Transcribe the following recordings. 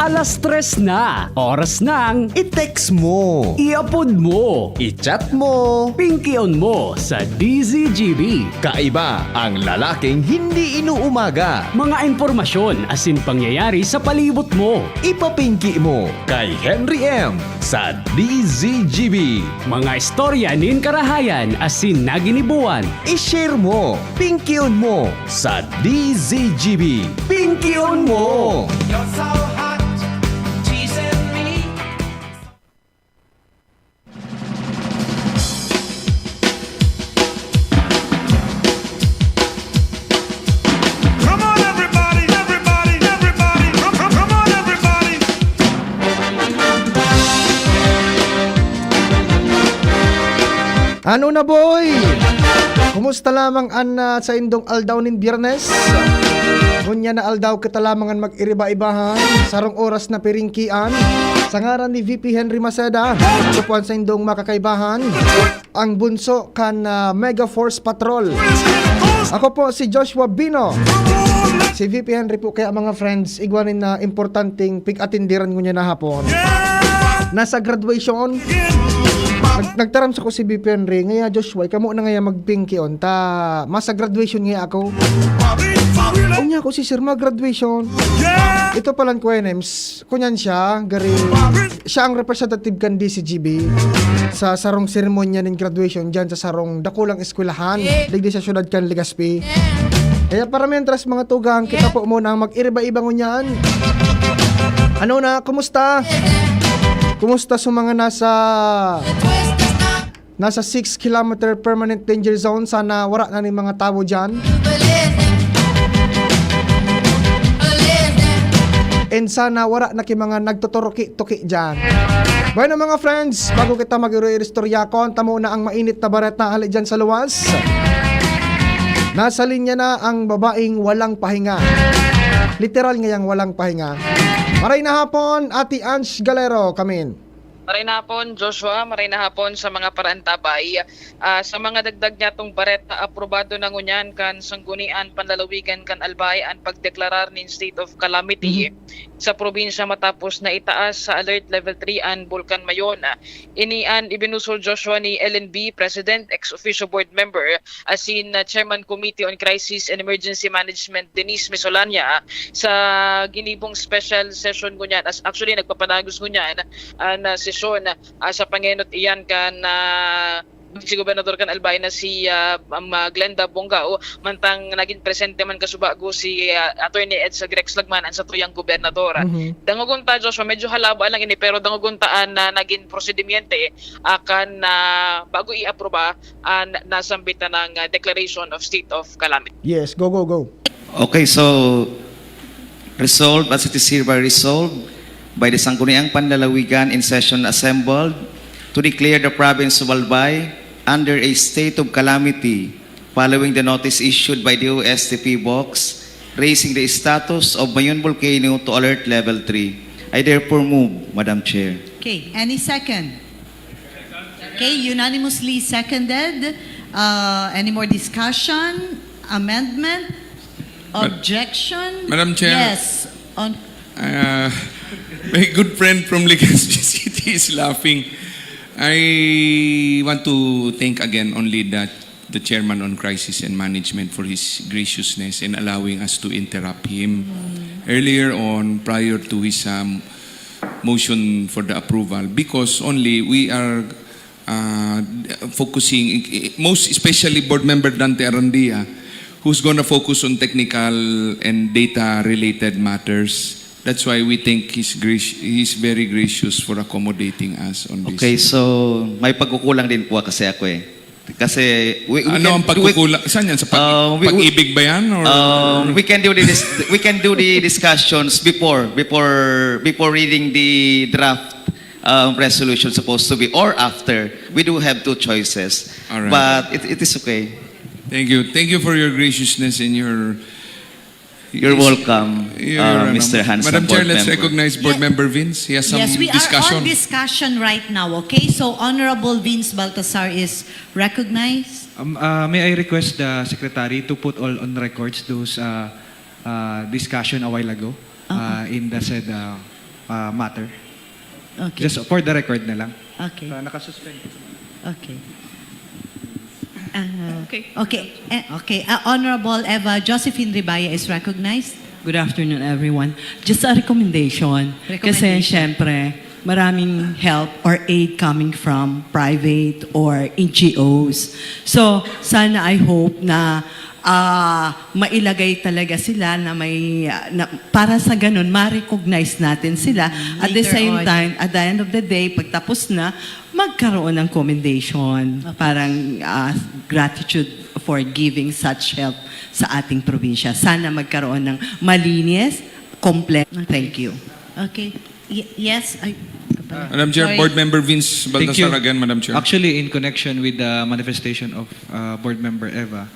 3:00 na. Oras ng I-text mo, i-upload mo, i-chat mo. pinky-on mo sa DZGB. Kaiba ang lalaking hindi inuumaga. Mga informasyon asin pangyayari sa palibot mo. Ipapinki mo kay Henry M. sa DZGB. Mga istorya nin karahayan asin naginibuan. I-share mo, pinky-on mo sa DZGB. Pinky-on mo! You're so hot, teasing me. Come on, everybody, everybody, everybody. Come on, everybody. Ano na boy? Kumusta lamang sa indong aldaw nin Biyernes? Ngunya na aldaw kita lamangan mag-iriba-ibahan sarong oras na piringkian sa ngaran ni VP Henry Maceda. Supuan sa indong makakaibahan ang bunso kan Mega Force Patrol. Ako po si Joshua Bino. Si VP Henry po, kaya mga friends, igwanin na importanteng pig-atindiran ngunya na hapon. Nasa graduation. Nagtaram sa ko si VP Henry, ngaya Joshua, kamo na ngaya magpingkion ta masa graduation ngaya ako. Unya ako si Sir mag-graduation. Ito palang ko NMs, kunyan siya, gari siya ang representative kan DCGB sa sarong seremonya nin graduation diyan sa sarong dakulang eskwelahan digdi sa syudad kan Legazpi. Kaya para mientras mga tugang, kita po muna mag-iriba-ibang unyan. Ano na, kumusta? Kumusta sa mga nasa 6 kilometer permanent danger zone? Sana wala na ni mga tao dyan. And sana wala na ki mga nagtuturuki-tuki dyan. Bueno mga friends, bago kita mag-istoryakon, tamo na ang mainit na baret na hali dyan sa luwas. Nasa linya na ang babaeng walang pahinga. Literal ngayang walang pahinga. Maray na hapon, Ate Ange Galero, kamin. Maray na hapon, Joshua. Maray na hapon sa mga parantabay. Sa mga dagdag niya itong baret na aprobado ng unyan kan sanggunian panlalawigan kan Albay ang pagdeklarar ng state of calamity sa probinsya matapos na itaas sa alert level 3 ang Bulkan Mayon. Inian ibinusol Joshua ni LNB President, ex-officio board member, asin Chairman Committee on Crisis and Emergency Management Denise Mesolania sa ginibong special session ngunyan. Actually, nagpapanagos ngunyan na sesyon sa pangenot iyan kan si Gobernador kan Albay na si Glenda Bongao, mantang naging presente man kasubago si Attorney Edsa Grex Lagman ang sa tuyang gobernador. Dangugunta Joshua, medyo halaba lang ini pero danguguntaan na naging prosedimiente akan bago i-aproba nasambitan ng Declaration of State of Calamity. Yes, go, go, go. Okay, so resolved as it is hereby resolved by the Sangguniang Panlalawigan in session assembled to declare the province of Albay under a state of calamity following the notice issued by the OSTP box raising the status of Mayon Volcano to alert level 3. I therefore move, Madam Chair. Okay, any second? Okay, unanimously seconded. Any more discussion? Amendment? Objection? Madam Chair. Yes. My good friend from Legazpi City is laughing. I want to thank again only the Chairman on Crisis and Management for his graciousness in allowing us to interrupt him earlier on prior to his motion for the approval, because only we are focusing, most especially Board Member Dante Arandia, who's going to focus on technical and data-related matters. That's why we think he's very gracious for accommodating us on this. Okay, so may pagkukulang din po kasi ako eh. Kasi ano ang pagkukulang? Saan yan? Sa pag-ibig ba yan? Or, we can do the discussions before reading the draft resolution supposed to be, or after. We do have two choices. All right. But it is okay. Thank you. Thank you for your graciousness and your... You're welcome, Mr. Hans. Madam Chair, let's recognize Board Member Vince. He has some Yes, we discussion. are on discussion right now, okay? So, Honorable Vince Baltasar is recognized. May I request the Secretary to put all on records those discussion a while ago in the said matter. Okay. Just for the record na lang. Okay. Nakasuspend. Okay. Okay. Honorable Eva Josephine Ribaya is recognized. Good afternoon, everyone. Just a recommendation. Kasi, syempre, maraming help or aid coming from private or NGOs. So, sana I hope na mailagay talaga sila na may, para sa ganun, ma-recognize natin sila. At the Later same on. time, at the end of the day, pagtapos na, magkaroon ng commendation. Parang gratitude for giving such help sa ating probinsya. Sana magkaroon ng malinis, complete. Thank you. Okay. Yes. Madam Chair, Sorry. Board Member Vince Thank you. Baltasar again, Madam Chair. Actually, in connection with the manifestation of Board Member Eva,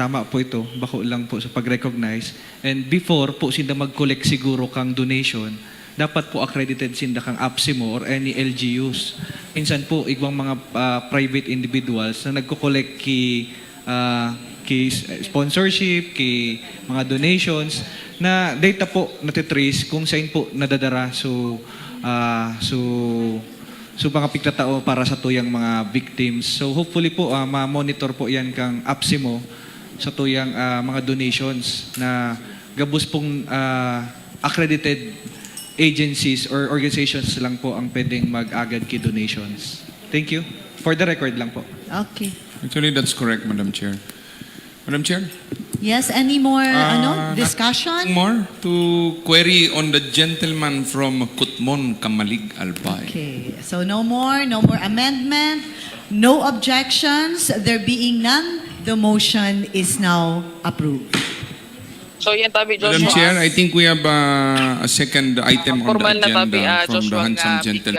tama po ito, bako lang po sa pag-recognize. And before po sinda mag-collect siguro kang donation, dapat po accredited sinda kang APSIMO or any LGUs. Minsan po, ibang mga private individuals na nagko-collect kay sponsorship, kay mga donations, na data po natitrace kung saan po nadadara. So mga pigtatao para sa tuyang mga victims. So hopefully po ma-monitor po yan kang APSIMO sa tuyang mga donations na gabos pong accredited agencies or organizations lang po ang pwedeng mag-agad kay donations. Thank you. For the record lang po. Okay. Actually, that's correct, Madam Chair. Madam Chair? Yes, any more discussion? Nothing more to query on the gentleman from Kutmon, Kamalig, Albay. Okay. So no more amendment, no objections. There being none, the motion is now approved. So yan tabi, Joshua. Madam Chair, I think we have a second item on the Formal na tabi, agenda from the Joshua, handsome nga gentleman.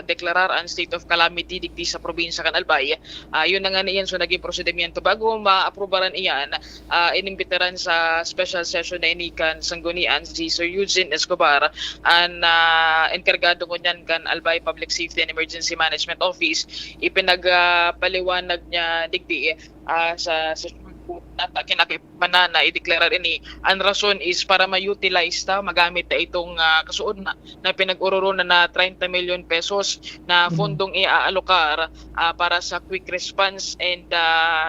deklarar ang state of calamity digdi sa probinsya kan Albay. Yun na nga niyan so naging prosedimento bago ma-aprobaran iyan, inimbitaran sa special session na inikan sanggunian si Sir Eugene Escobar ang enkargado ko niyan kan Albay Public Safety and Emergency Management Office. Ipinagpaliwanag niya digdi sa kinakipmanan na i-declare ini. Ang rason is para ma-utilize magamit na itong kasuod na pinag-ururo na 30 million pesos na fondong i-aalokar para sa quick response and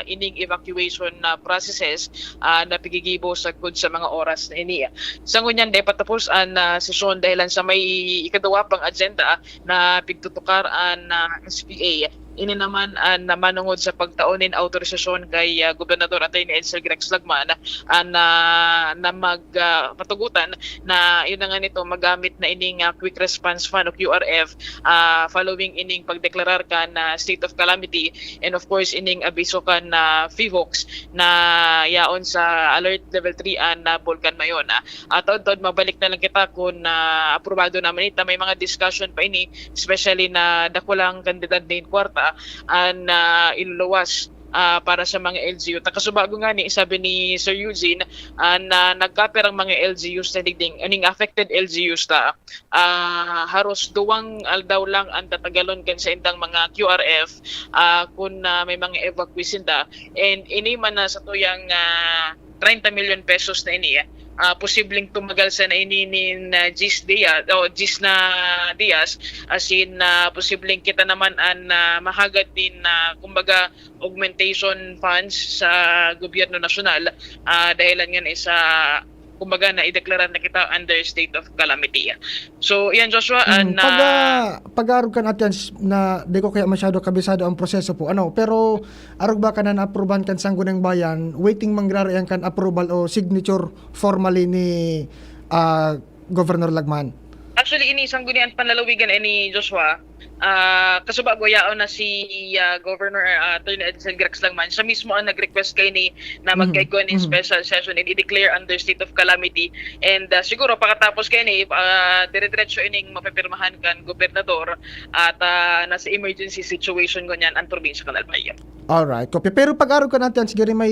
ining evacuation processes na pigigibo sa mga oras na ini. Sa ngunyan, dapat tapos ang sesyon dahilan sa may ikadawa pang agenda na pigtutukar ang SPA. Ini naman ang manungod sa pagtaonin autorisasyon kay Gobernador Atty. Edsel Grex Lagman na magpatugutan na yun na nga nito magamit na ining Quick Response Fund o QRF following ining pagdeklarar ka na state of calamity and of course ining abiso ka na FIVOX na yaon sa alert level 3 an na Bulkan mayon. Taon-taon mabalik na lang kita kung aprobado naman ito. May mga discussion pa ini especially na dakulang kandidat din kwarta ang iluluwas para sa mga LGU. Takasubago nga ni sabi ni Sir Eugene na nagkaper ang mga LGUs na digding aning affected LGUs haros duwang aldaw lang ang tatagalon kan sa indang mga QRF kung may mga evacuation and ini man na sa tuyang 30 million pesos na ini posibleng tumagal sa naininin Gis na Diaz as in posibleng kita naman ang mahagad din kumbaga augmentation funds sa gobyerno nasyonal dahilan nga sa kumbaga na ideklara na kita under state of calamity. So, yan Joshua. Pag-arog ka natin na di ko kaya masyado kabisado ang proseso po. Pero arog ba ka na na-aproban kan Sanggunang Bayan, waiting mangrarayan kan approval o signature formally ni Governor Lagman? Actually, ini Sanggunian Panlalawigan ni Joshua. Kasubago yaon na si Governor Atty. Edsel Grex Lagman. Siya mismo ang nag-request kay ni na magkaiguan in special session and i-declare under state of calamity. And siguro pagkatapos kay ni dire-diretso ining mapipirmahan kan gobernador at nasa emergency situation ganyan ang probinsya kan Albay. Alright, copy. Pero pag-arog ka natin, siguro may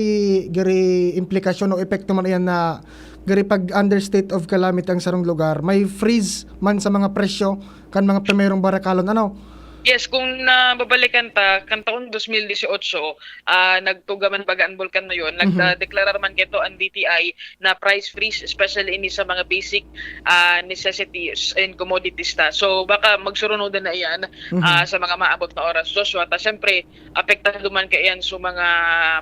implikasyon o epekto man yan na gari pag under state of calamity ang sarong lugar, may freeze man sa mga presyo kan mga primerong barakalon. Yes, kung babalikan ta kan taon 2018, nagtugaman baga ang bulkan na yon, nagdeklarar man kito ang DTI na price freeze especially ini sa mga basic necessities and commodities ta. So baka magsurunodan na iyan sa mga maabot na oras. Joshua, ta syempre apektado man kay iyan sa mga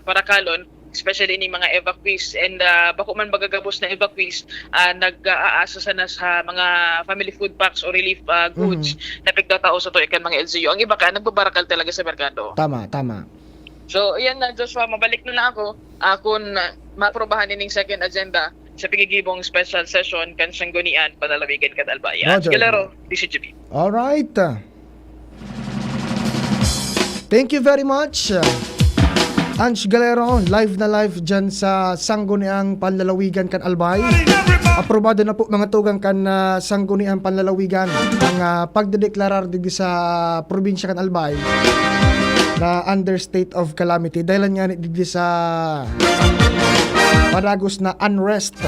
parakalon, especially ni mga evacuees, and bako man magagabos na evacuees, nag-aasa sana sa mga family food packs o relief goods na pigtatao sa to ikan mga LGU. Ang iba ka nagbabarakal talaga sa merkado. Tama. So ayan na Joshua, mabalik na lang ako kung maaprobahan nining second agenda sa pigigibong special session kan Sanggunian Panlalawigan ket Albay. Roger. Galero, DCGP. All right. Thank you very much. Ange Galero, live na live dyan sa Sangguniang Panlalawigan kan Albay. Aprobado na po mga tugang kan Sangguniang Panlalawigan ang pagdedeklarar dito sa probinsya kan Albay na under state of calamity dahil nga dito sa panagos na unrest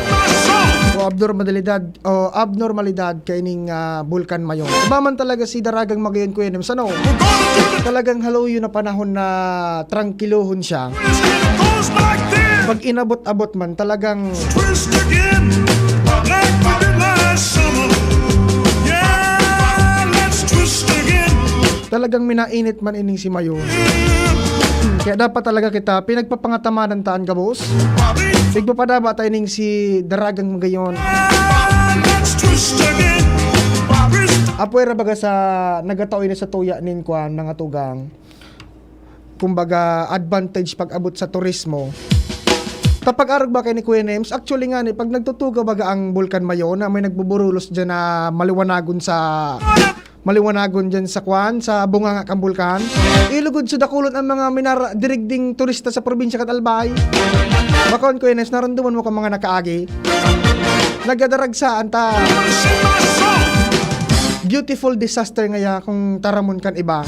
o abnormalidad kaining Bulkan Mayon. Iba man talaga si Daragang Magayon ko yun. Sano? Talagang haluyo na panahon na trangkilohon siya. Pag inabot-abot man, talagang minainit man ining si Mayon. Kaya dapat talaga kita pinagpapangatamanan taan ka, boss. Pigpapadaba tayo ning si Daragang Magayon. Apoy ra baga sa nagataoy na sa tuya nin kuan mga tugang. Kumbaga advantage pag abot sa turismo. Tapag arog ba kay ni Kuya Nems, actually nga ni pag nagtutuga baga ang Bulkan Mayon na may nagbuburulos diyan na maliwanagon dyan sa kuan, sa bunganga kang bulkan. Ilugod sa dakulot ang mga dirigding turista sa probinsya kat Albay. Bakon Kuya Nems, naranduman mo kang mga nakaagi. Nagdaragsaan ta. Beautiful disaster ngaya kung taramon kan iba.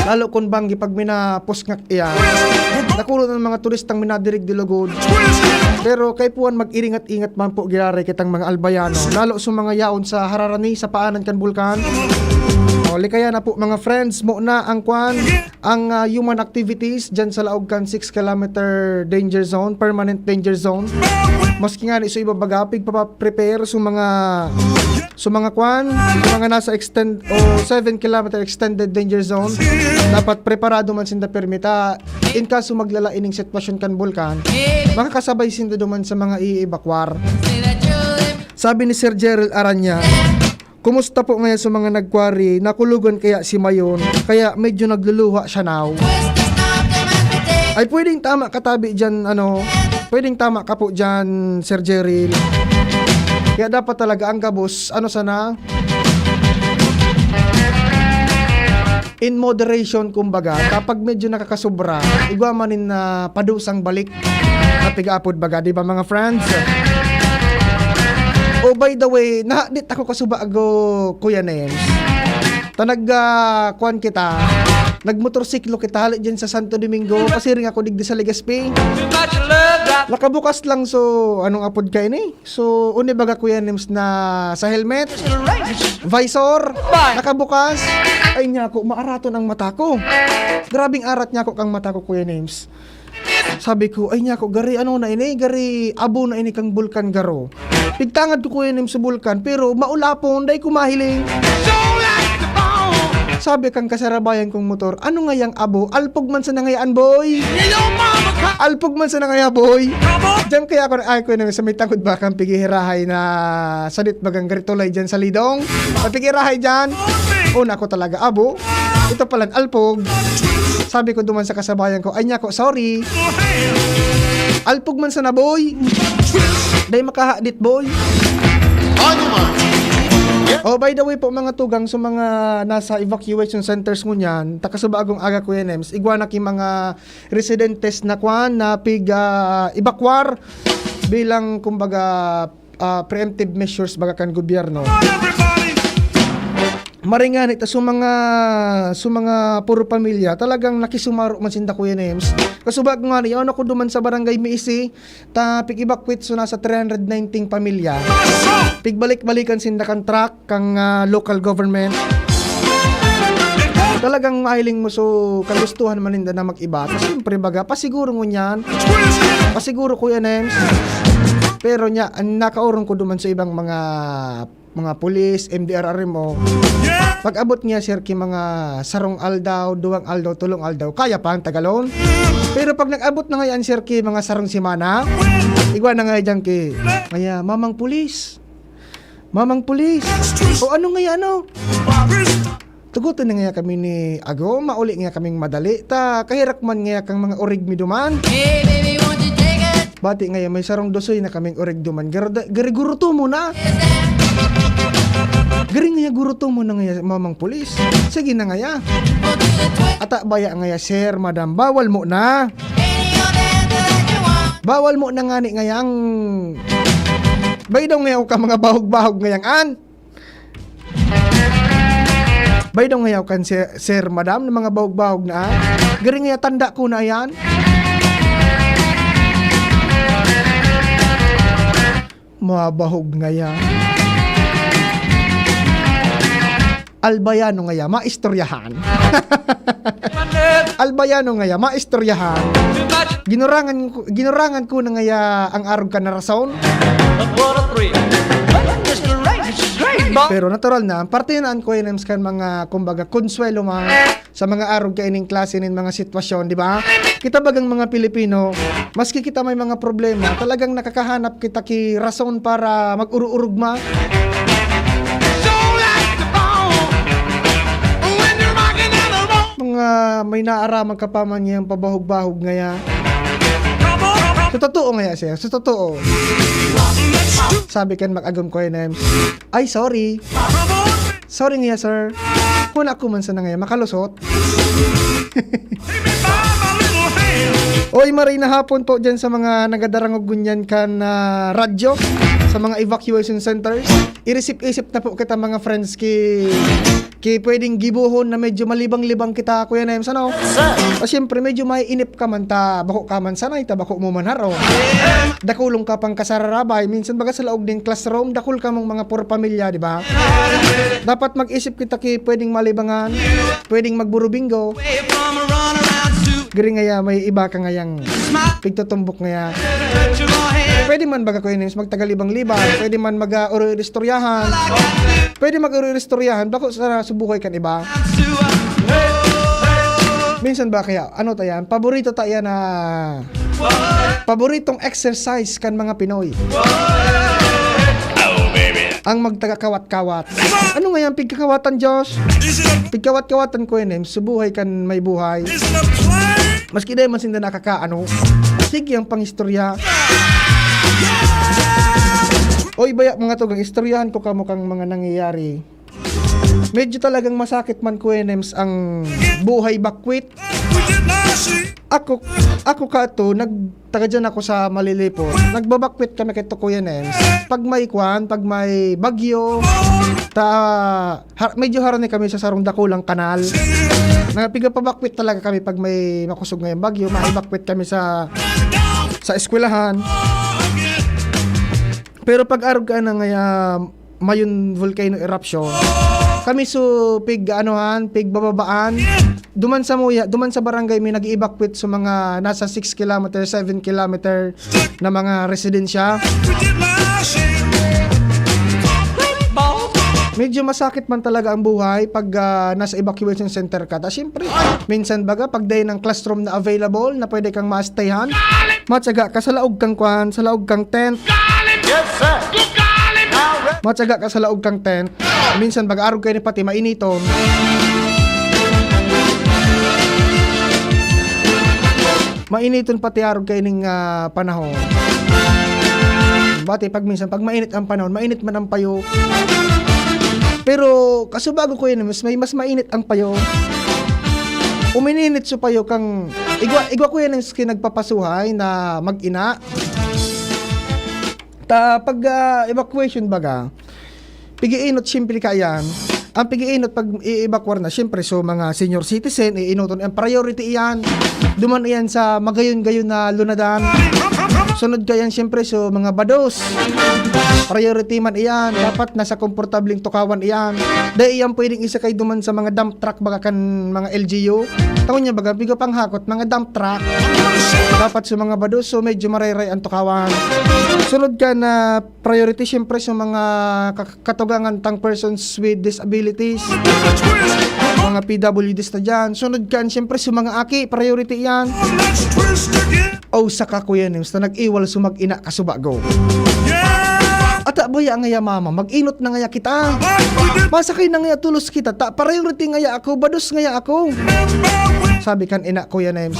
Lalo kung banggi pag minapusngak iya. Nakulot ng mga turistang minadirig dilugod. Pero kay puan mag-iringat-ingat man po gilari kitang mga Albayano. Lalo sa mga yaon sa hararani sa paanan kan bulkan. Kaya na po mga friends mo na ang kuan, ang human activities dyan sa laog kan 6 kilometer danger zone, permanent danger zone. Maski nga ni so ibabagapig prepare sa mga kuan, sa mga nasa extend o 7 kilometer extended danger zone. Dapat preparado man sinda permita in kaso maglala ining sitwasyon kan bulkan. Makakasabay sinda duman sa mga i-evacuar. Sabi ni Sir Gerald Aranya, kumusta po ngayon sa mga nagkwari? Nakulugan kaya si Mayon? Kaya medyo nagluluha siya now. Ay pwedeng tama katabi dyan, pwedeng tama ka po dyan, Sir Gerald. Kaya dapat talaga ang kabos, sana? In moderation, kumbaga, kapag medyo nakakasobra, igwamanin na padusang balik at pigaapod baga, di ba mga friends? Oh, by the way, naadit ako kasubago, Kuya Nems. Kuan kita, nagmotorsiklo kita halit dyan sa Santo Domingo, kasi rin ako digdi sa Legazpi. Nakabukas lang, so, anong apod kayo ni? So, unibaga Kuya Nems na sa helmet, visor, nakabukas. Ay niya ako, maaraton ang mata ko. Grabing arat niya ako kang mata ko, Kuya Nems. Sabi ko, ay niya ako, gari abo na ini kang bulkan garo. Pigtangad ko Kuya Nems sa bulkan, pero maulapon, day ko mahiling. Sabi kang kasarabayan kong motor, ano nga yang abo? Alpog man sa nangayaan, boy. Alpog man sa nangaya, boy. Diyan kaya ako ay Kuya Nems sa may tangod ba kang pigihirahay na sadit bagang garitulay dyan sa lidong. Pigihirahay dyan. Una ko talaga abo. Ito palang alpog. Sabi ko duman sa kasabayan ko, ay niya ko, sorry. Alpog man sa na, boy. Day makahadit, boy. Oh, by the way po mga tugang, sa mga nasa evacuation centers mo niyan, takasubagong aga Kuya Nems, igwana ki mga residentes na kwan na evacuar bilang kumbaga preemptive measures baga kan gobyerno. Maringan ito sa mga puro pamilya talagang nakisumaro man sinda Kuya Nems. Kasubag nga ni ako duman sa barangay Miisi ta pig-evacuate so nasa 319 pamilya. Pigbalik-balikan sinda kan truck kang local government. talagang mahiling mo so kagustuhan man ninda na mag-iba. Tapos siyempre baga, pasiguro mo niyan. Pasiguro Kuya Nems. Pero nya, nakaurong ko duman sa ibang mga pulis, MDRR mo. Pag abot niya sir ki mga sarong aldaw, duwang aldaw, tulong aldaw, kaya pa ang tagalon. Pero pag nag-abot na ngayon sir ki mga sarong simana, igwa na nga dyan ki, kaya mamang pulis. Mamang pulis. O ano nga ano? Tugutin na nga kami ni Ago, mauli nga kaming madali. Ta, kahirak man nga kang mga orig mi duman. Hey, baby, won't you take it? Bati nga may sarong dosoy na kaming orig duman. Gari guruto mo na. Gari nga guruto mo na nga mamang pulis. Sige na nga ya. Ata baya nga ya, sir, madam, bawal mo na. Bawal mo na nga ni ngayang. Bay daw ngayaw ka mga bahog-bahog ngayang an. Bay daw ngayaw kan sir, madam, ng mga bahog-bahog na. Gari nga tanda ko na yan. Mabahog nga yan. Albayano nga yan, maistoryahan. Albayano nga yan, maistoryahan. Ginurangan ko na nga yan ang arog ka na rason. Pero natural na, parte na ang kuya kan mga, kumbaga, konsuelo sa mga arog ka ining klase nin mga sitwasyon, di ba? Kita bagang mga Pilipino, maski kita may mga problema, talagang nakakahanap kita ki rason para mag-urugma. Mga may naaraman ka pa man yung pabahog-bahog ngaya. Sa totoo ngaya siya, sa totoo. Sabi kan mag-agam ko yun, ay sorry. Sorry ngaya sir. Kung ako man sa ngaya, makalusot. Oy, maray na hapon po dyan sa mga nagadarangog gunyan kan radyo, sa mga evacuation centers. Irisip-isip na po kita mga friends ki pwedeng gibuhon na medyo malibang-libang kita Kuya Nems, ano? O siyempre medyo may inip ka man ta, bako ka man sanay ta, bako mo man haro. Dakulong ka pang kasararabay, minsan baga sa laog din classroom, dakul ka mong mga pur pamilya, di ba? Dapat mag-isip kita ki pwedeng malibangan, pwedeng magburo bingo. Gari ngaya may iba ka ngayang pigtutumbok ngaya. Pwede man baga Kuya Nems magtagalibang-libang, pwede man mag-uri-istoryahan. Pwede mag-uri-istoryahan, bako sa subukoy kan iba. Minsan ba kaya, ano tayan, paborito tayo na paboritong exercise kan mga Pinoy. Ang magtagakawat-kawat. Ano nga yan, pigkakawatan Diyos? Pigkawat-kawatan Kuya Nems, subuhay kan may buhay. Maski dahil man sinda nakakaano, sige ang pangistorya. Oy baya mga tugang, istoryahan ko kamo kang mga nangyayari. Medyo talagang masakit man Kuya Nems ang buhay bakwit. Ako ka to, nagtaga dyan ako sa Malilipot. Nagbabakwit kami kay to Kuya Nems. Pag may bagyo, medyo harani kami sa sarong dakulang kanal. Nagpigapabakwit talaga kami pag may makusog ngayong bagyo. Maibakwit kami sa eskwelahan. Pero pag arog ka na ngaya mayon volcano eruption, kami pig bababaan. Duman sa barangay may nag-evacuate sa mga nasa 6 km, 7 km na mga residensya. Medyo masakit man talaga ang buhay pag nasa evacuation center ka. Siyempre, minsan baga pag day ng classroom na available na pwede kang ma-stayhan, matyaga ka sa laog kang tent. Yes, sir. Matyaga ka sa laog kang tent. Minsan baga arog kayo ni pati mainiton. Mainiton pati arog kayo ning panahon. Bati pag minsan pag mainit ang panahon, mainit man ang payo. Pero kasubago ko yun, mas mainit ang payo. Umininit so payo kang igwa ko yan ang nagpapasuhay na mag-ina. Pag evacuation baga, pigiinot siyempre kayan. Ang pigiinot pag i-evacuate na, siyempre so mga senior citizen, iinoton ang priority iyan. Duman iyan sa magayon-gayon na lunadan. Sunod kayan siyempre so mga bados. priority man iyan, dapat nasa komportabling tukawan iyan. Dahil iyan pwedeng isa kay duman sa mga dump truck baga kan mga LGU. Taon niya baga, bigo pang hakot, mga dump truck. Dapat sa mga baduso, medyo marayray ang tukawan. Sunod ka na priority, syempre sa mga katugangan tang persons with disabilities. Mga PWDs na dyan. Sunod ka, syempre sa mga aki, priority yan. O sa kakuya nims na nag-iwal sumag-ina kasubago. At abaya ngaya mama, mag-inot na ngaya kita. Masakay na ngaya tulos kita. Ta priority ngaya ako, badus ngaya ako. Sabi kan ina kuya nims.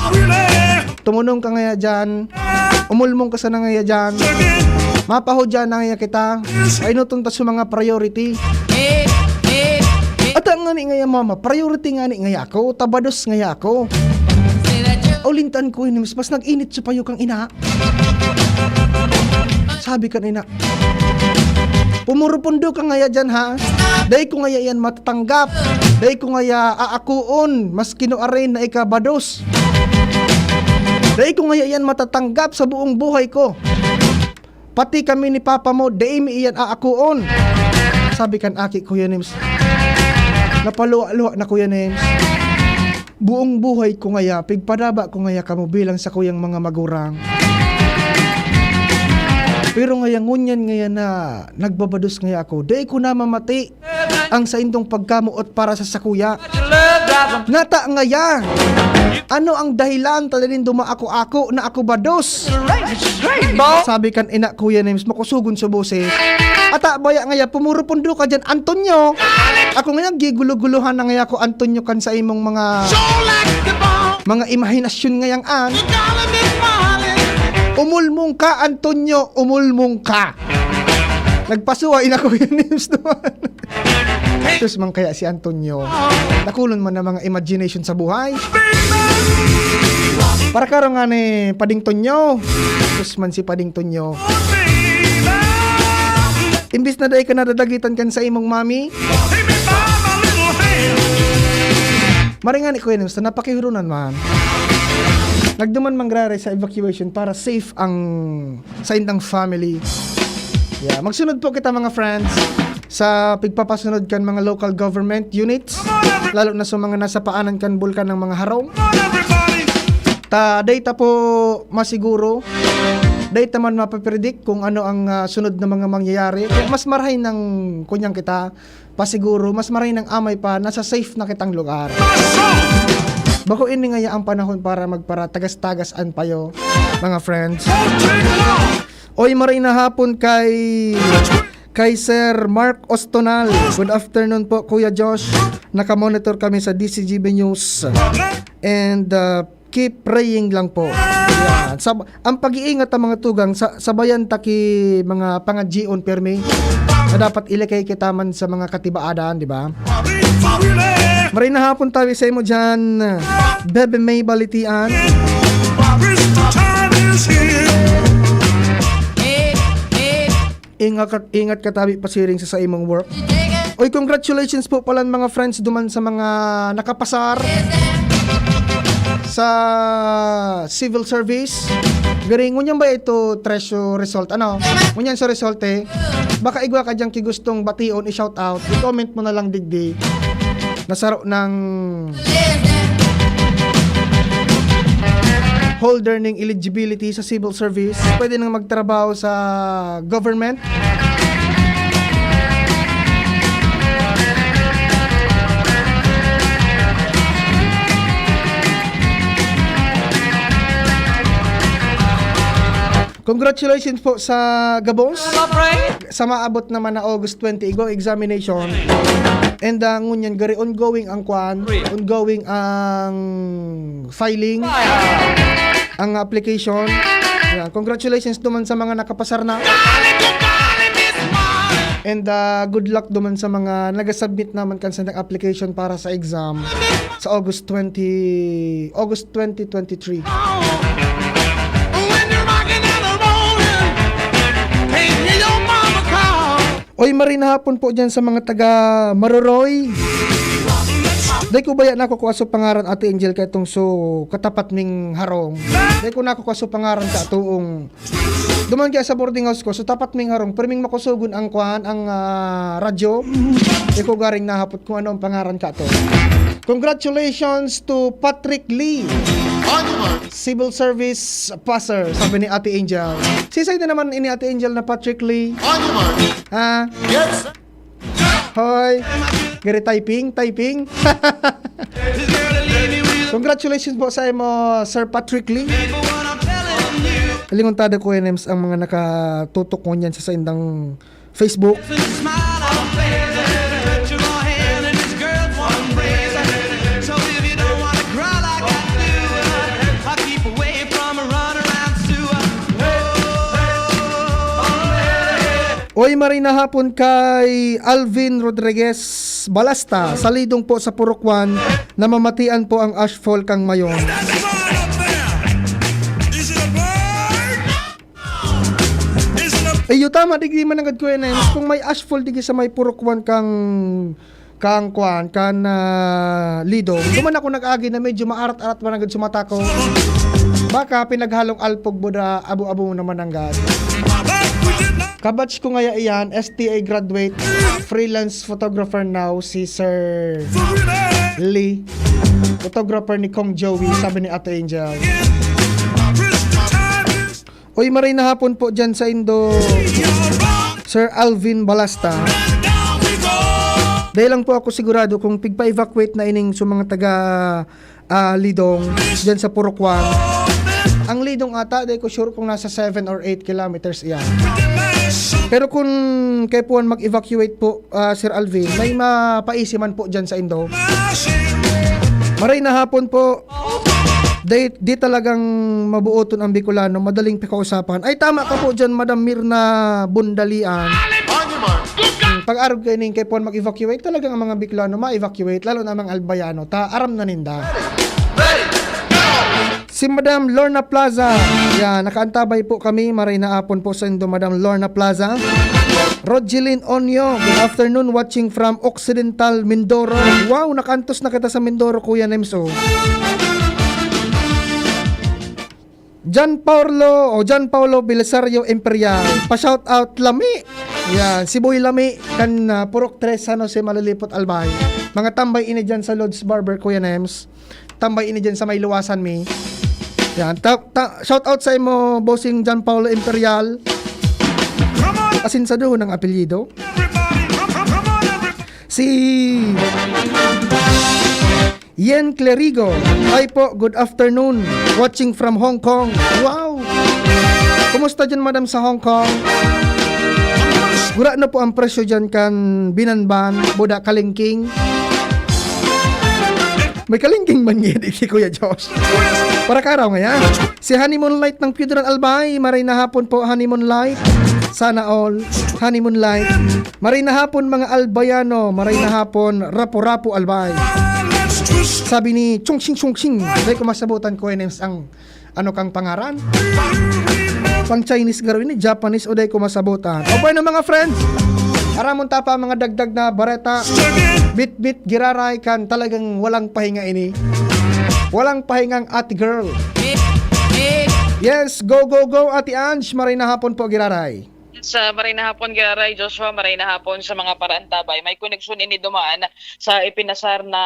Tumunong ka ngaya dyan. Umulmong ka sa na ngaya dyan. Mapaho dyan na ngaya kita. Ay nutunta sa mga priority. At ang ngani ngaya mama, priority ngani ngaya ako, tabados ngaya ako. Ulintan ko nims, mas nag-init sa payo kang ina. Sabi kan ina. Pumurupundo ka ngaya dyan ha. Dahil ko ngaya yan matatanggap. Dahil ko ngaya aakuon. Mas kinuarin na ikabados. Dahil ko ngaya yan matatanggap sa buong buhay ko. Pati kami ni papa mo, dahil mi iyan aakuon. Sabi kan aki Kuya Nims. Napaluwa-luwa na Kuya Nims. Buong buhay ko ngaya, pigpadaba ko ngaya kamo bilang sa kuyang mga magurang. Pero ngayang ngunyan ngaya na nagbabados ngaya ako, day ko na mamati ang sa indong pagkamuot para sa sakuya. Ngata ngaya, ano ang dahilan talinin duma ako na ako bados? Sabi kan ina Kuya Nims, makusugon sa boses. Ata baya ngaya, pumurupundo ka dyan, Antonio. Ako ngaya, giguluhan na ngaya ko, Antonio, kan sa imong mga imahinasyon ngayang an. Umulmong ka, Antonio, umulmong ka. Nagpasuwa, ina Kuya Nims naman. Sus man kaya si Antonio. Nakulon man na mga imagination sa buhay. Para karon nga ni Pading Tonyo. Sus man si Pading Tonyo. Imbis na dahi ka nadadagitan kan sa imong mami. Maringan ni Kuya Nims na napakihurunan man. Nagduman mangrare sa evacuation para safe ang sa indang family. Yeah, magsunod po kita mga friends sa pigpapasunod kan mga local government units, lalo na sa mga nasa paanan kan bulkan ng mga harong. Ta data po masiguro. Data man mapapredict kung ano ang sunod na mga mangyayari. Kaya mas marahin ng kunyang kita pasiguro, mas marahin ng amay pa nasa safe na kitang lugar. Bako ini ngaya ang panahon para magpara tagas-tagasan payo, mga friends. Oy, maray na hapon kay Sir Mark Ostonal. Good afternoon po, Kuya Josh. Nakamonitor kami sa DCGB News. And keep praying lang po. Yan. Ang pag-iingat ang mga tugang sabayan taki mga pangadjion permi na dapat ilakay kita man sa mga katibaadaan, di ba? Maray na hapon tayo sa imo dyan, Bebe May Balitian. Ingat ka tabi pasiring sa imong work. Oy, congratulations po pala mga friends duman sa mga nakapasar sa civil service. Garing, ngunyan ba ito treasure result? Ano? Ngunyan sa result baka igwa ka dyan gustong bation, i-shout out. I-comment mo na lang digdi. Nasaro ng holder ng eligibility sa civil service. Pwede nang magtrabaho sa government. Congratulations po sa Gabos. Sa maabot naman na August 20 igo examination. And ngunyan gari ongoing ang ongoing ang filing, ang application. Yeah, congratulations duman sa mga nakapasar na. And good luck duman sa mga nagasubmit naman kan sa application para sa exam sa August 2023. Oy, marin hapon po dyan sa mga taga Maroroy. Day ko baya na ko kuwaso pangaran Ate Angel kay tong so katapat ming harong. Day ko na ko kuwaso pangaran ka tuong duman kaya sa boarding house ko so tapat ming harong pero ming makusugon ang kuan ang radyo. Day ko garing nahapot kung ano ang pangaran ka to. Congratulations to Patrick Lee. Civil Service Passer, sabi ni Ate Angel. Sisay na naman ini Ate Angel na Patrick Lee. Ha? Yes. Hoy. Gary typing. Congratulations po sa imo, Sir Patrick Lee. Kalingon tada ko NMs ang mga nakatutok ko niyan sa indang Facebook. Oy, marina hapon kay Alvin Rodriguez Balasta, salidong po sa Purokwan, namamatian po ang ashfall kang mayon. Ayo tama digdi man agad ko yan. Kung may ashfall digi sa may Purokwan kang kwan kan lidong. Duman ako nag-agi na medyo maarat-arat man agad sumatako. Baka pinaghalong alpog buda abu-abu naman ang gad. Kabatch ko ngaya iyan, STA graduate, freelance photographer now, si Sir Lee. Photographer ni Kong Joey, sabi ni Ate Angel. Uy, maray na hapon po dyan sa Indo, Sir Alvin Balasta. Dahil lang po ako sigurado kung pigpa-evacuate na ining sa mga taga Lidong dyan sa Purokwan. Ang Lidong ata, dahil ko sure kung nasa 7 or 8 kilometers iyan. Pero kung kayo po mag-evacuate po, Sir Alvin, may mapaisiman po dyan sa Indo. Maray na hapon po, di talagang mabuoton ang Bicolano, madaling pikausapan. Ay tama ka po dyan, Madam Mirna Bundalian. Pag-arog kayo kayo po mag-evacuate, talagang ang mga Bicolano ma-evacuate, lalo na mga Albayano, aram na ninda. Si Madam Lorna Plaza, yan, nakaantabay po kami, maray na hapon po sa Indo, Madam Lorna Plaza. Rogeline Onyo, good afternoon, watching from Occidental, Mindoro. Wow, nakantos na kita sa Mindoro, Kuya Nemso. John Paulo Belisario Imperial, pa-shout out Lami. Yan, si Boy Lami, kan Purok 3, San Jose, Malilipot, Albay. Mga tambay ini dyan sa Lod's Barber, Kuya Nems. Tambay ini dyan sa may luwasan mi. Yan, shout out sa imo, bossing John Paulo Imperial. Asin sa doon ng apelyido. Si Yen Clerigo. Hi po, good afternoon. Watching from Hong Kong. Wow! Kumusta dyan, madam, sa Hong Kong? Gura na po ang presyo dyan kan Binanban, Buda Kalingking. May kalingking man yan, si Kuya Josh. Para karaw ngayon. Si Honeymoon Light ng Pudran Albay. Maray na hapon po, Honeymoon Light. Sana all. Honeymoon Light. Maray na hapon, mga Albayano. Maray na hapon, Rapo-Rapo Albay. Sabi ni Chongxing. Dahil kumasabutan ko ang ano kang pangaran. Pang Chinese garo ini, Japanese o dahil kumasabutan. O na mga friends. Aramon tapa mga dagdag na bareta. Bit giraray kan talagang walang pahinga ini. Walang pahingang ate girl. Yes, go Ate Ange. Maray na hapon po giraray. Sa maray na hapon, Giraray Joshua, maray na hapon sa mga paraantabay. May koneksyon ini dumaan sa ipinasar na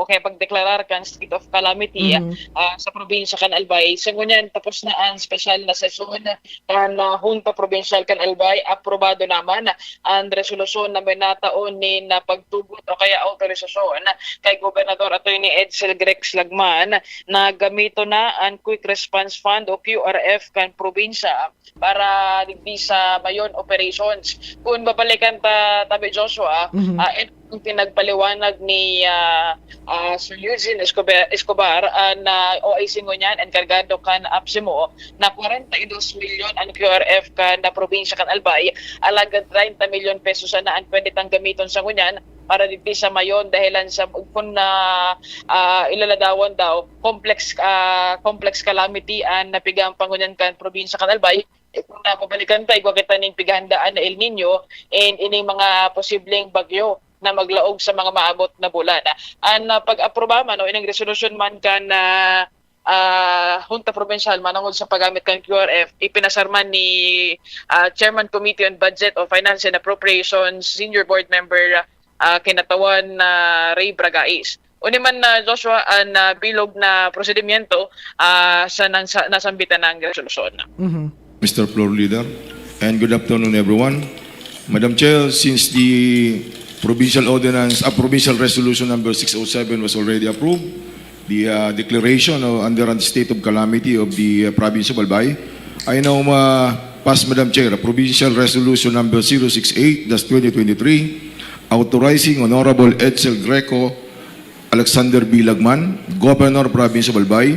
okay pagdeklarar kan state of calamity sa probinsya kan Albay. Sa ngunyan, tapos na ang special na sesyon kan Junta Provincial kan Albay. Aprobado naman ang resolusyon na binataon ni na pagtugot o kaya autorisasyon kay Gobernador Atty. Edsel Grex Lagman na gamito na ang Quick Response Fund o QRF kan probinsya para digdi sa mayon operations. Kung babalikan tabi Joshua, itong pinagpaliwanag ni Sir Eugene Escobar na OIC ngunyan, enkargado kan APSIMO, na 42 milyon ang QRF kan na probinsya kan Albay, alagad 30 milyon pesos na ang pwede tang gamiton sa ngunyan para dito sa mayon dahilan sa kung na ilaladawan daw complex calamity ang napigang pangunyan kan probinsya kan Albay. Kung napabalikan tayo, kita ning pighandaan na El Nino and ining mga posibleng bagyo na maglaog sa mga maabot na bulan. Ang pag-aproba man o ining resolution man kan na Junta Provincial manungod sa paggamit kan QRF, ipinasarman ni Chairman Committee on Budget of Finance and Appropriations Senior Board Member kinatawan na Ray Bragais. Uni man na Joshua ang bilog na prosedimento sa nasambitan ng resolusyon. Mr. Floor Leader, and good afternoon everyone. Madam Chair, since the provincial ordinance, provincial resolution number 607 was already approved, the declaration under the state of calamity of the province of Albay, I now pass, Madam Chair, a provincial resolution number 068-2023 authorizing Honorable Edsel Greco Alexander B. Lagman, Governor, Province of Albay,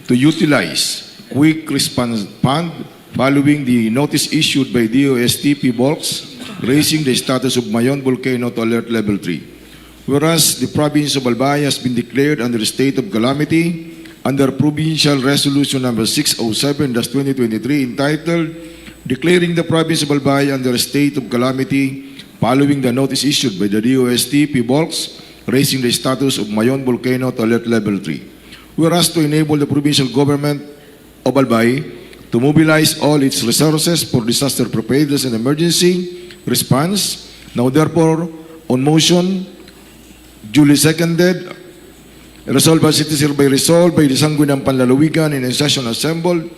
to utilize Quick Response Fund following the notice issued by DOST Bulks raising the status of Mayon volcano to alert level 3. Whereas the province of Albay has been declared under a state of calamity under Provincial Resolution number 607-2023 entitled Declaring the Province of Albay under a state of calamity following the notice issued by the DOST Bulks raising the status of Mayon volcano to alert level 3. Whereas to enable the provincial government of Albay to mobilize all its resources for disaster preparedness and emergency response, now therefore on motion duly seconded, resolved as it is hereby resolved by the Sangguniang Panlalawigan in a session assembled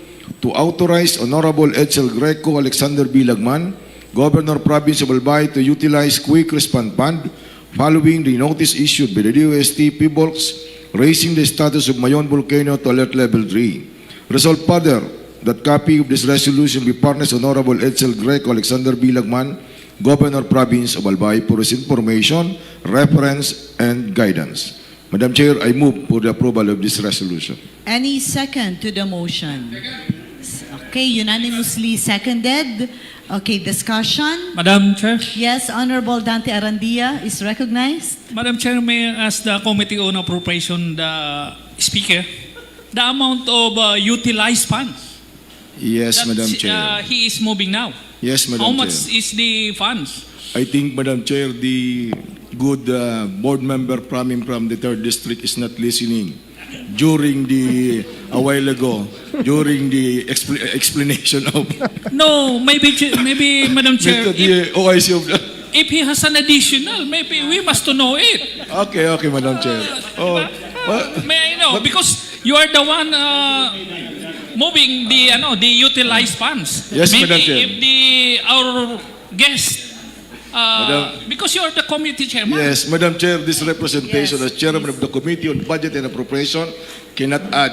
to authorize Honorable Edsel Greco Alexander B. Lagman, Governor, Province of Albay, to utilize Quick Response Fund following the notice issued by the DOST Bulks raising the status of Mayon volcano to alert level 3. Resolved further that copy of this resolution be furnished Honorable Edsel Greco Alexander B. Lagman, Governor, Province of Albay, for his information, reference, and guidance. Madam Chair, I move for the approval of this resolution. Any second to the motion? Okay, unanimously seconded. Okay, discussion. Madam Chair, Yes, Honorable Dante Arandia is recognized. Madam Chair, may I ask the Committee on Appropriation, the Speaker, the amount of utilized funds Yes, that Madam Chair. he is moving now? Yes, Madam How Chair. much is the funds? I think, Madam Chair, the good board member from the 3rd District is not listening during a while ago, during the explanation of No, maybe Madam Chair, the OIC of the... if he has an additional, maybe we must to know it. Okay, Madam Chair. Oh, well, May I know? Because you are the one moving the utilized funds. Yes, maybe Madam Chair. if our guest, because you are the committee chairman. yes, Madam Chair, this representation Yes. as chairman of the Committee on Budget and Appropriation cannot add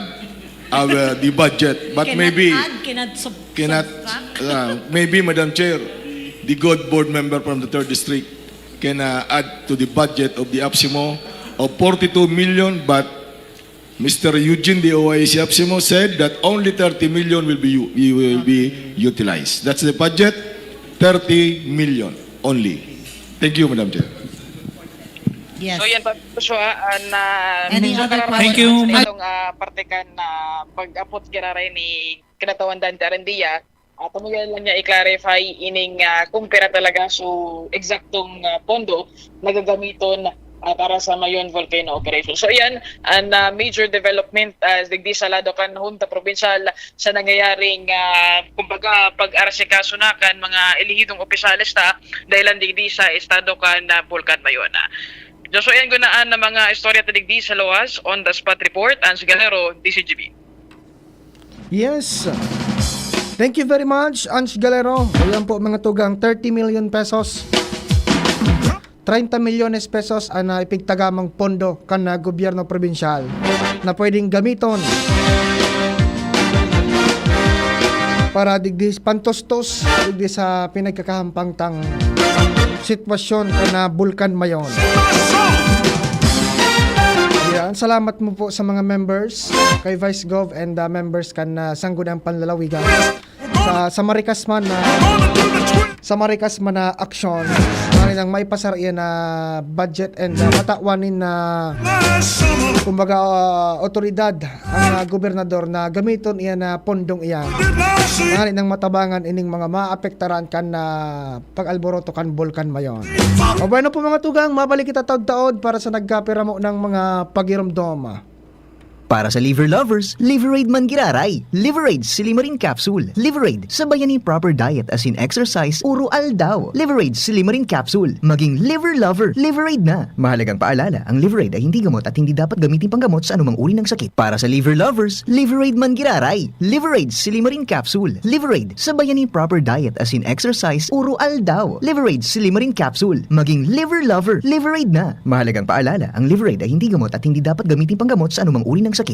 the budget, but maybe, Madam Chair, the good board member from the 3rd District can add to the budget of the APSIMO of 42 million, but Mr. Eugene, the OIC APSIMO, said that only 30 million will be utilized. That's the budget, 30 million only. Thank you, Madam Chair. Yes. So yan pa Joshua Any other Thank you. Itong parte kan na pag-apot kinaray ni kinatawan Dante Arandia, tumuyan lang niya i-clarify ining kung pera talaga so eksaktong pondo nagagamiton para sa Mayon volcano operation. So yan ang major development digdi sa lado kan Junta Provincial sa nangyayaring kumbaga pag-arsikaso na kan mga elihidong opisyalis dahilan digdi sa estado kan Bulkan Mayon. So yan gunaan ng mga istorya digdi sa Loas on the spot report ang Galero DCGB. Yes. Thank you very much, Ange Galero. Ayan po mga tugang 30 million pesos. 30 milyones pesos ang ipigtagamang pondo kan gobyerno probinsyal na pwedeng gamiton para digdi pantostos digdi sa pinagkakahampangtang sitwasyon kan Bulkan Mayon. Yan, salamat mo po sa mga members, kay Vice Gov and members kan Sangguniang Panlalawigan sa marikas man na aksyon Ano nang may pasar iyan na budget and matawanin na kumbaga otoridad ang gobernador na gamiton iyan na pondong iyan. Ano nang matabangan ining mga maapektaran kan na pag-alboroto kan bulkan mayon. O bueno po mga tugang, mabalik kita taod-taod para sa nagkapira mo ng mga pagiromdoma. Para sa liver lovers, Liverade man giraray. Liverade Silimarin Capsule. Liverade, sabayan ni proper diet as in exercise, uro aldaw. Liverade Silimarin Capsule. Maging liver lover, Liverade na. Mahalagang paalala, ang Liverade ay hindi gamot at hindi dapat gamitin panggamot sa anumang uri ng sakit. Para sa liver lovers, Liverade man giraray. Liverade Silimarin Capsule. Liverade, sabayan ni proper diet as in exercise, uro aldaw. Liverade Silimarin Capsule. Maging liver lover, Liverade na. Mahalagang paalala, ang Liverade ay hindi gamot at hindi dapat gamitin panggamot sa anumang uri ng sakit.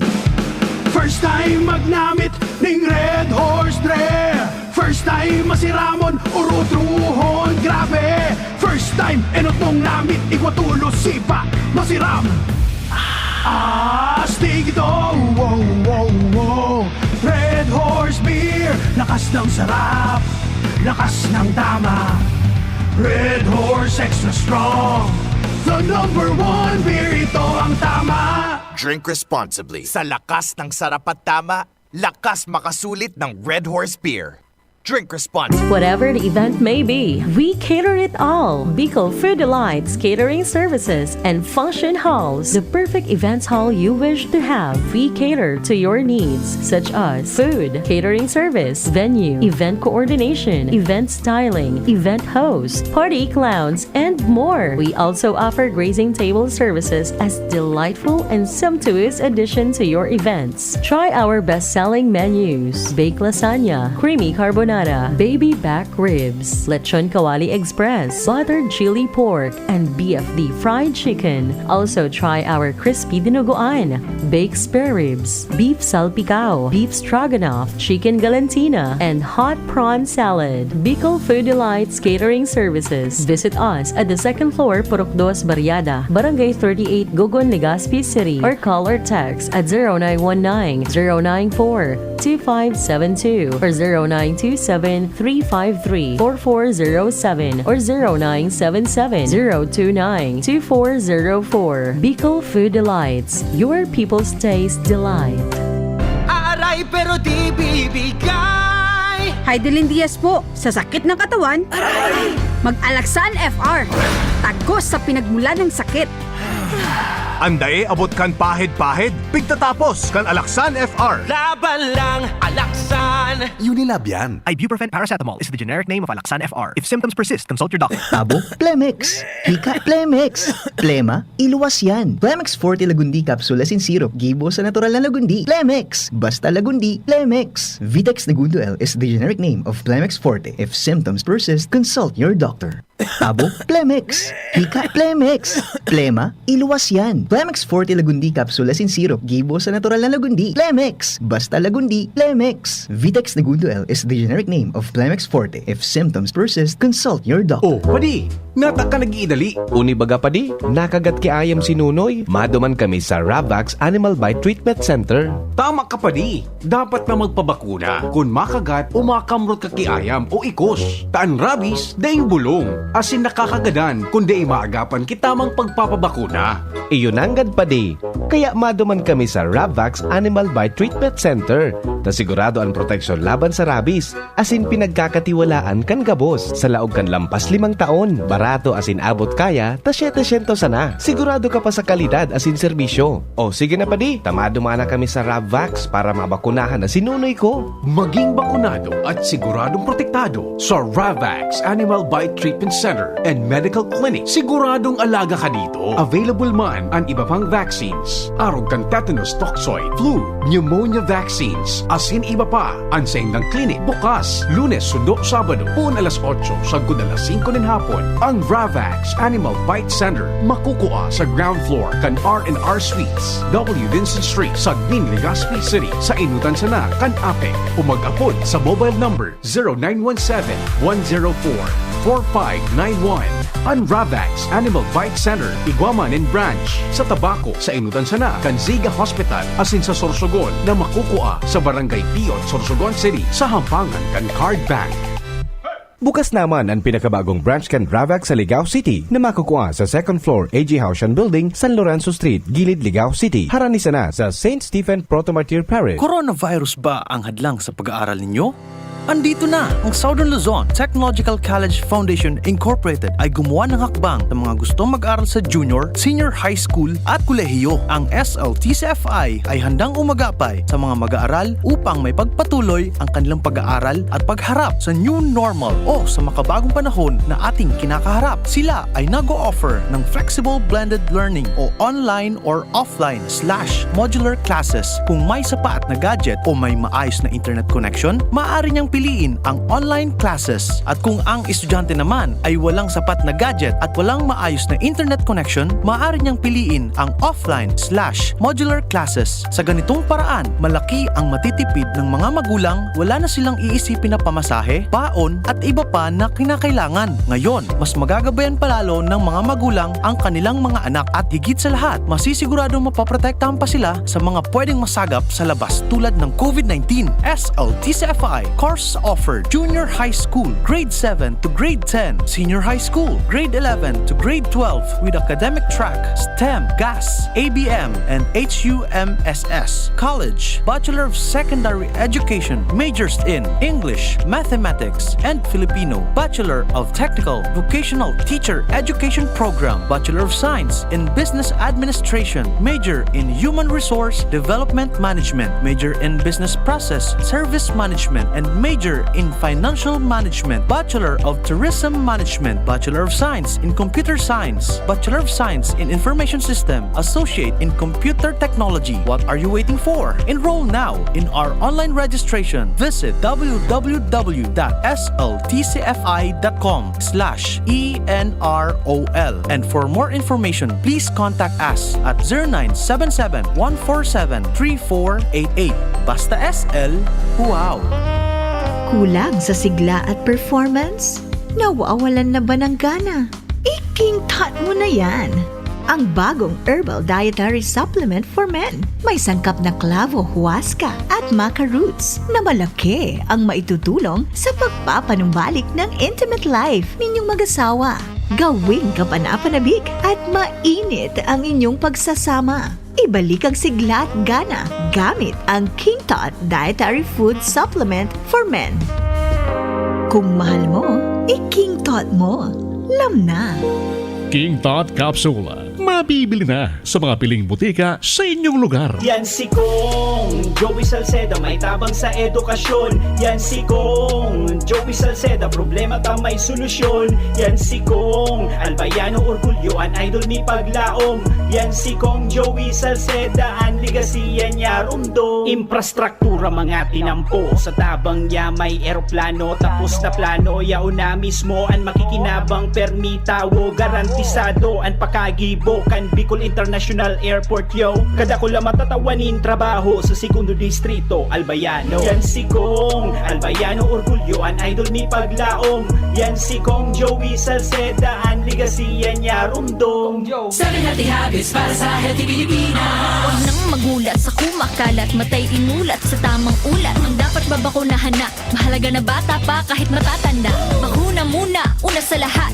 First time magnamit ning Red Horse Dre. First time masiramon urutruhon grabe. First time enot mong namit igwatulo sipa masiram. Astig ito, wow, wow, wow. Red Horse Beer, lakas ng sarap, lakas ng tama. Red Horse Extra Strong, the #1 beer, ito ang tama. Drink responsibly. Sa lakas ng sarap at tama, lakas makasulit ng Red Horse Beer. Drink responsibly. Whatever the event may be, we cater it all. Bicol Food Delights Catering Services and Function Halls, the perfect events hall you wish to have. We cater to your needs, such as food, catering service, venue, event coordination, event styling, event host, party clowns, and more. We also offer grazing table services as delightful and sumptuous addition to your events. Try our best-selling menus: baked lasagna, creamy carbonara, baby back ribs, lechon kawali express, buttered chili pork, and BFD fried chicken. Also try our crispy dinuguan, baked spare ribs, beef salpicao, beef stroganoff, chicken galantina, and hot prawn salad. Bicol Food Delights Catering Services. Visit us at the second floor, Purok 2, Barriada, Barangay 38, Gogon, Legazpi City, or call or text at 0919-094-2572 or 0927-353-4407 or 0977-029-2404. Bicol Food Delights, your people's taste delight. Aray pero di bibigay. Heidelin Diaz po, sa sakit ng katawan, mag-Alaxan FR. Tagos sa pinagmula ng sakit. Andae abot kan pahid-pahid, pigtatapos kan Alaxan FR. Laban lang, Alaxan. Unilab yan. Ibuprofen paracetamol is the generic name of Alaxan FR. If symptoms persist, consult your doctor. Tabo, Plemex. Hika, Plemex. Plema, iluwas yan. Plemex Forte Lagundi Capsule as in syrup. Gibo sa natural na lagundi. Plemex. Basta lagundi, Plemex. Vitex Negundo L is the generic name of Plemex Forte. If symptoms persist, consult your doctor. Tabo, Plemex. Hika, Plemex. Plema, iluwas yan. Plemex Forte Lagundi Capsule as in syrup. Gibo sa natural na lagundi. Plemex. Basta lagundi, Plemex. Vitex Negundo L is the generic name of Plemex Forte. If symptoms persist, consult your doctor. Oh, padi, nata ka nag-iidali. Uni baga padi, nakagat ki ayam si Nunoy. Maduman kami sa Ravax Animal Bite Treatment Center. Tama ka padi, dapat na magpabakuna. Kung makagat o makamrot ka ki ayam o ikos. Taan rabies, daing bulong. Asin nakakagadan kung di maagapan kitamang pagpapabakuna. Iyon anggad padi. Kaya maduman kami sa Ravax Animal Bite Treatment Center. Ta sigurado ang proteksyon laban sa rabies. Asin pinagkakatiwalaan kan gabos. Sa laog kan lampas 5 taon. Barato asin abot kaya, ta 700 sana. Sigurado ka pa sa kalidad asin serbisyo. O sige na padi, tamadumana kami sa Ravax para mabakunahan na sinunoy ko. Maging bakunado at siguradong protektado sa Ravax Animal Bite Treatment Center and Medical Clinic. Siguradong alaga ka dito. Available man ang iba pang vaccines. Arog kan tetanus toxoid, flu, pneumonia vaccines, asin iba pa. Ang saindang clinic bukas, Lunes, Sundo, Sabado, pun alas 8 sagud alas 5 ng hapon. Ang Ravax Animal Bite Center makukuha sa ground floor kan R&R Suites, W. Vincent Street, Sagnin, Legazpi City, sa Inutan Sana, kan Apek. O mag-apod sa mobile number 0917-104-4591. Ang Ravax Animal Bite Center, Iguaman and Branch, sa Tabaco, sa Inutan Sana, kan Ziga Hospital, asin sa Sorsogon, na makukuha sa Barangay Piot, Sorsogon City, sa Hampangan kan Card Bank. Bukas naman ang pinakabagong branch kan Ravax sa Ligao City na makukuha sa second floor AG Haushan Building, San Lorenzo Street, Gilid, Ligao City. Haranisan na sa St. Stephen Protomartyr Parish. Coronavirus ba ang hadlang sa pag-aaral ninyo? Andito na ang Southern Luzon Technological College Foundation Incorporated ay gumawa ng hakbang sa mga gustong mag-aral sa junior, senior high school at kolehiyo. Ang SLTCFI ay handang umagapay sa mga mag-aaral upang may pagpatuloy ang kanilang pag-aaral at pagharap sa new normal o sa makabagong panahon na ating kinakaharap. Sila ay nag-o-offer ng flexible blended learning o online or offline/modular classes. Kung may sapat na gadget o may maayos na internet connection, maaari niyang piliin ang online classes. At kung ang estudyante naman ay walang sapat na gadget at walang maayos na internet connection, maaari niyang piliin ang offline/modular classes. Sa ganitong paraan, malaki ang matitipid ng mga magulang, wala na silang iisipin na pamasahe, baon at iba pa na kinakailangan. Ngayon, mas magagabayan palalo ng mga magulang ang kanilang mga anak at higit sa lahat, masisiguradong mapaprotektahan pa sila sa mga pwedeng masagap sa labas tulad ng COVID-19. SLTCFI course offered junior high school, grade 7 to grade 10, senior high school, grade 11 to grade 12 with academic track, STEM, GAS, ABM, and HUMSS. College, Bachelor of Secondary Education, majors in English, Mathematics, and Filipino. Bachelor of Technical Vocational Teacher Education Program, Bachelor of Science in Business Administration, major in Human Resource Development Management, major in Business Process Service Management, and major in Financial Management, Bachelor of Tourism Management, Bachelor of Science in Computer Science, Bachelor of Science in Information System, Associate in Computer Technology. What are you waiting for? Enroll now in our online registration. Visit www.sltcfi.com/ENROL. And for more information, please contact us at 0977-147-3488. Basta SL, wow! Kulang sa sigla at performance? Nawawalan na ba ng gana? Ikintat mo na yan! Ang bagong herbal dietary supplement for men. May sangkap na clavo, huasca at maca roots na malaki ang maitutulong sa pagpapanumbalik ng intimate life ninyong mag-asawa. Gawing kapanapanabik at mainit ang inyong pagsasama. Ibalik ang sigla at gana gamit ang King Tut Dietary Food Supplement for Men. Kung mahal mo, i-King Tut mo. Lam na. King Tut Capsule. Mabibili na sa mga piling butika sa inyong lugar. Yan si Kong Joey Salceda, may tabang sa edukasyon. Yan si Kong Joey Salceda, problema ta may solusyon. Yan si Kong Albayano Orgulyo, an idol ni Paglaom. Yan si Kong Joey Salceda, ang ligasiya niya rumdo. Infrastruktura mga tinampo, sa tabang niya may eroplano. Tapos na plano, yao na mismo ang makikinabang permitawo. Garantisado ang pakagibo kan Bicol International Airport, yo. Kada ko lang matatawanin trabaho sa segundo distrito, Albayano. Yan si Kong Albayano Orgulyo, an idol ni Paglaom. Yan si Kong Joey Salceda, ang ligasiya niya rumdong. 7 healthy habits para sa healthy Pilipinas. Huwag nang magulat sa kumakalat, matay inulat sa tamang ulat. Ang dapat babakunahan na, mahalaga na bata pa kahit matatanda. Bakuna muna, una sa lahat.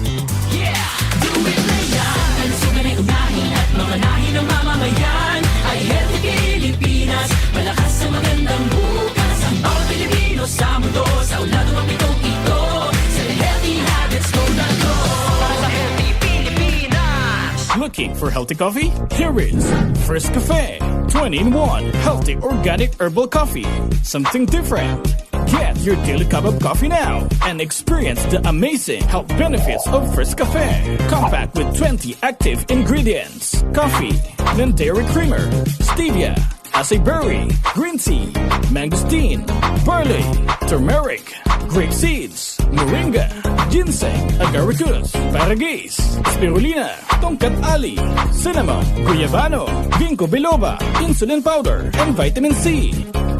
Yeah! Do it later! Kalusugan ay unahin at mga nahin ng mamamayan ay healthy Pilipinas. Malakas sa magandang bukas ang bawat Pilipino sa mundo. Sa ulado ang pitong ito, sa healthy habits go na go. Para sa healthy Pilipinas. Looking for healthy coffee? Here is First Cafe 20-in-1 healthy organic herbal coffee. Something different. Get your daily cup of coffee now and experience the amazing health benefits of First Cafe. Compact with 20 active ingredients. Coffee, then dairy creamer, stevia, acai berry, green tea, mangosteen, barley, turmeric, grape seeds, moringa, ginseng, agaricus, paragis, spirulina, tongkat ali, cinnamon, guyabano, ginkgo biloba, insulin powder, and vitamin C.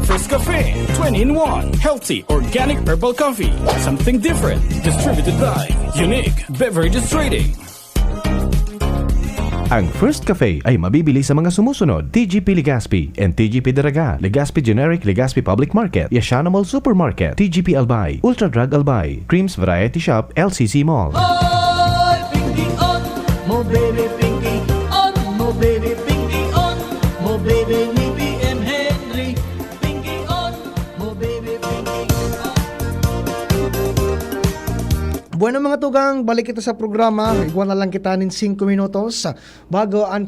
First Cafe 20-in-1 healthy organic herbal coffee. Something different. Distributed by Unique Beverages Trading. Ang First Cafe ay mabibili sa mga sumusunod: TGP Legazpi and TGP Daraga, Legazpi Generic, Legazpi Public Market, Yashana Mall Supermarket, TGP Albay, Ultra Drug Albay, Creams Variety Shop, LCC Mall. Oy, Pinky on, mo baby Pinky on, mo baby Pinky on, mo baby ni BM Henry, Pinky on, mo baby Pinky on. Bueno mga tugang, balik kita sa programa. Iguan na lang kita nin 5 minutos bago ang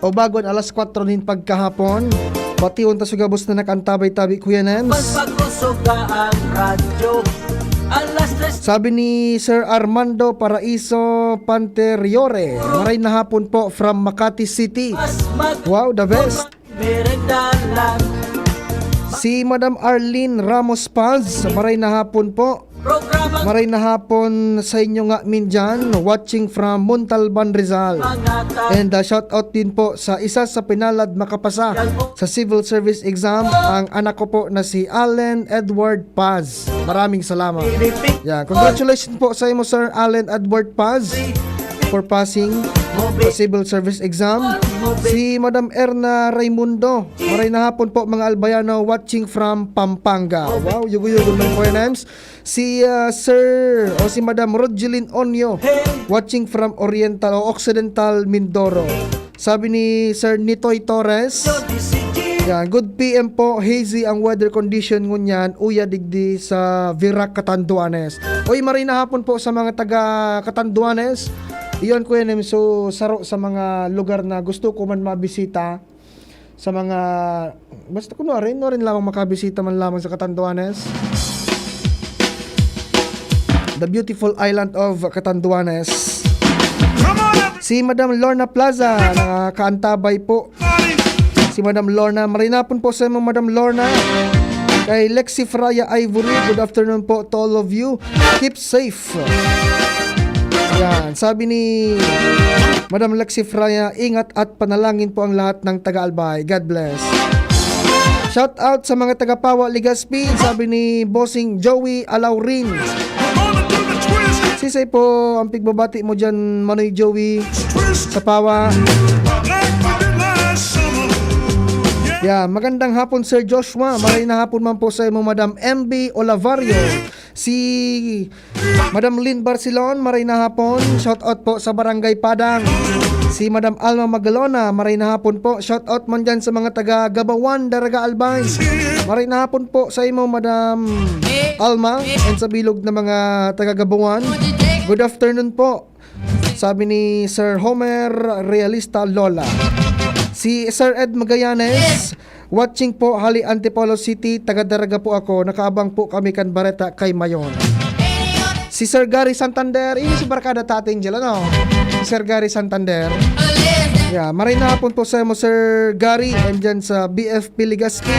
bago ang alas 4 nin pagkahapon. Pati unta sugabos na nakantabay-tabi Kuya Nems. Pagpagusog ka ang radyo, alas 3. Sabi ni Sir Armando Paraiso Panteriore, maray na hapon po from Makati City. Wow, the best. Merendalan, Si Madam Arlene Ramos Paz, maray na hapon po. programa Maray na hapon sa inyo nga min dyan, watching from Montalban, Rizal. And shout out din po sa isa sa pinalad makapasa sa civil service exam, ang anak ko po na si Allen Edward Paz. Maraming salamat. Yeah, congratulations po sa imo Sir Allen Edward Paz for passing sa civil service exam. Si Madam Erna Raimundo, maray na hapon po mga albayano, watching from Pampanga. Wow, yugo-yugo ng Names. Si si Madam Rogeline Onyo, watching from Oriental o Occidental Mindoro. Sabi ni Sir Nitoy Torres, yan, good PM po, hazy ang weather condition ngunyan, uya digdi sa Virac, Catanduanes. Oy, maray na hapon po sa mga taga Catanduanes. Iyon Kuya Nem, so saro sa mga lugar na gusto ko man mabisita, sa mga basta kuno rin lamang makabisita man lamang sa Catanduanes, the beautiful island of Catanduanes. Si Madam Lorna Plaza, nakakaantabay po. Si Madam Lorna, marinapon po sa mga Madam Lorna. Kay Lexi Fraya Ivory, good afternoon po to all of you. Keep safe. Yan, sabi ni Madam Lexi Fraya, ingat at panalangin po ang lahat ng taga-Albay. God bless. Shout out sa mga taga-Pawa, Legazpi. Sabi ni Bossing Joey Alaurin. Sisay po ang pigbabati mo dyan, Manoy Joey, sa Pawa. Yeah, magandang hapon Sir Joshua. Maray na hapon man po sa imo Madam MB Olavario. Si Madam Lynn Barcelon, maray na hapon. Shout out po sa Barangay Padang. Si Madam Alma Magalona, maray na hapon po. Shout out man dyan sa mga taga Gabawan, Daraga Albay. Maray na hapon po sa imo Madam Alma and sa bilog na mga taga Gabawan. Good afternoon po. Sabi ni Sir Homer Realista Lola. Si Sir Ed Magallanes, watching po Hali Antipolo City, taga-Daraga po ako, nakaabang po kami kan Bareta kay Mayon. Si Sir Gary Santander, ini si barkada tating dyan, ano? Si Sir Gary Santander. Yeah, maray na hapon po sa mo Sir Gary, and dyan sa BFP Legazpi.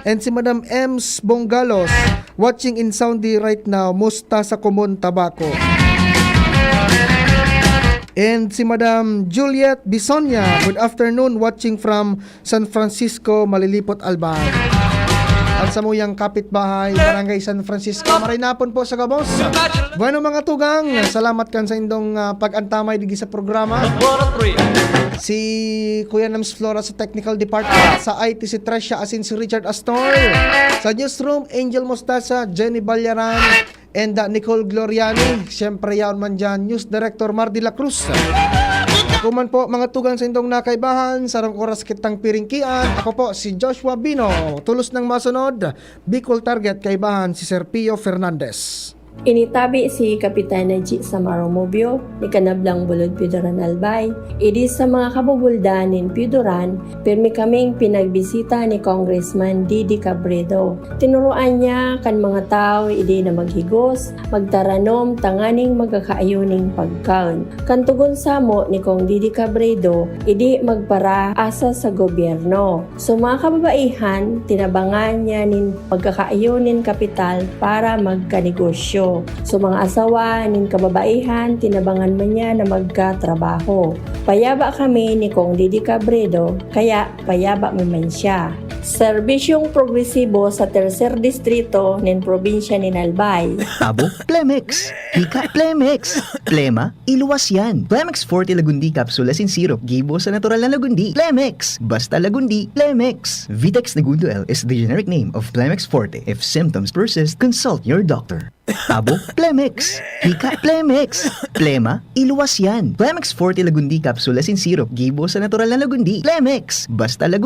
And si Madam Ems Bongalos, watching in Saudi right now, musta sa Kumon, Tabaco. And si Madam Juliet Bisonia, good afternoon, watching from San Francisco, Malilipot, Albay. Ang samuyang kapitbahay, Barangay San Francisco, marinapon po sa Gabos. Bueno mga tugang, salamat kan sa indong pag-antamay digi sa programa. Si Kuya Nams Flora sa Technical Department, sa IT si Tresha Asin, si Richard Astor, sa Newsroom Angel Mostasa, Jenny Balyaran, and Nicole Gloriani, siyempre yaon man dyan, News Director Mar de la Cruz. Kuman po mga tugang sa indong nakaibahan, sarang oras kitang piringkian. Ako po si Joshua Bino, tulos ng masunod, Bicol Target kaibahan si Sir Pio Fernandez. Initabi si Kapitana G. Samaro Mobio ni Kanablang Bulod Pidoran Albay. Idi sa mga kabubuldanin Pidoran, pirmi kaming pinagbisita ni Congressman Didi Cabredo. Tinuruan niya kan mga tao idi na maghigos, magtaranom, tanganing magkakaayuning pagkaon. Kantugon samo ni Kong Didi Cabredo, idi magpara asa sa gobyerno. So mga kababaihan, tinabangan niya nin pagkakaayunin kapital para magkanegosyo. So mga asawa nin kababaihan, tinabangan man niya na magkatrabaho. Payaba kami ni Kong Didi Cabredo, kaya payaba man siya. Serbisyong progresibo sa tercer distrito nin probinsya ni Albay. Abo, Plemex. Hika, Plemex. Plema, iluwas yan. Plemex Forte Lagundi Capsule asin syrup. Gibo sa natural na Lagundi. Plemex. Basta Lagundi. Plemex. Vitex Nagundo L is the generic name of Plemex Forte. If symptoms persist, consult your doctor. Abo, Plemex. Hika, Plemex. Plema, iluwas yan. Plemex Forte Lagundi Capsule asin syrup. Gibo sa natural na Lagundi. Plemex. Basta Lagundi.